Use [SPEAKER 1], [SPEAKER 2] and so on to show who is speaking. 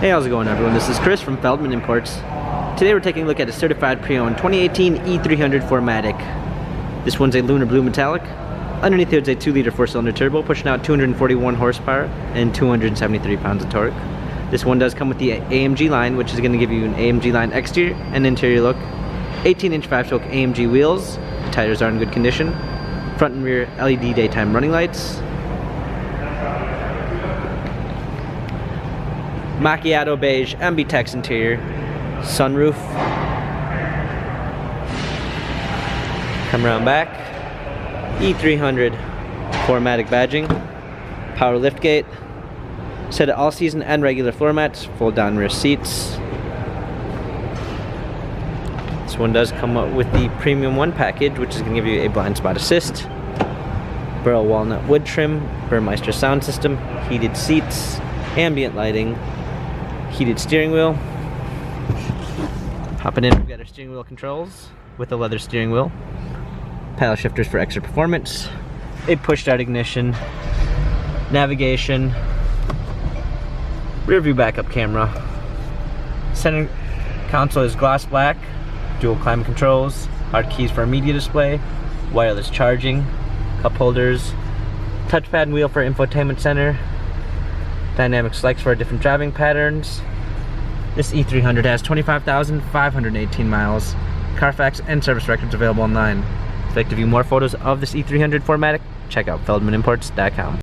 [SPEAKER 1] Hey, how's it going, everyone? This is Chris from Feldmann Imports. Today we're taking a look at a certified pre-owned 2018 E300 4MATIC. This one's a lunar blue metallic. Underneath here is a 2-liter 4-cylinder turbo pushing out 241 horsepower and 273 pounds of torque. This one does come with the AMG line, which is going to give you an AMG line exterior and interior look. 18-inch 5-spoke AMG wheels. Tires are in good condition. Front and rear LED daytime running lights. Macchiato beige Ambitex interior, sunroof. Come around back. E300 4MATIC badging, power liftgate, set of all-season and regular floor mats, fold-down rear seats. This one does come up with the Premium 1 package, which is going to give you a blind spot assist, burl walnut wood trim, Burmeister sound system, heated seats, ambient lighting, heated steering wheel. Hopping in, we've got our steering wheel controls with a leather steering wheel, paddle shifters for extra performance, a push start ignition, navigation, rear view backup camera. Center console is gloss black, dual climate controls, hard keys for a media display, wireless charging, cup holders, touchpad and wheel for infotainment center, dynamic selects for different driving patterns. This E300 has 25,518 miles. Carfax and service records available online. If you'd like to view more photos of this E300 4MATIC, check out feldmanimports.com.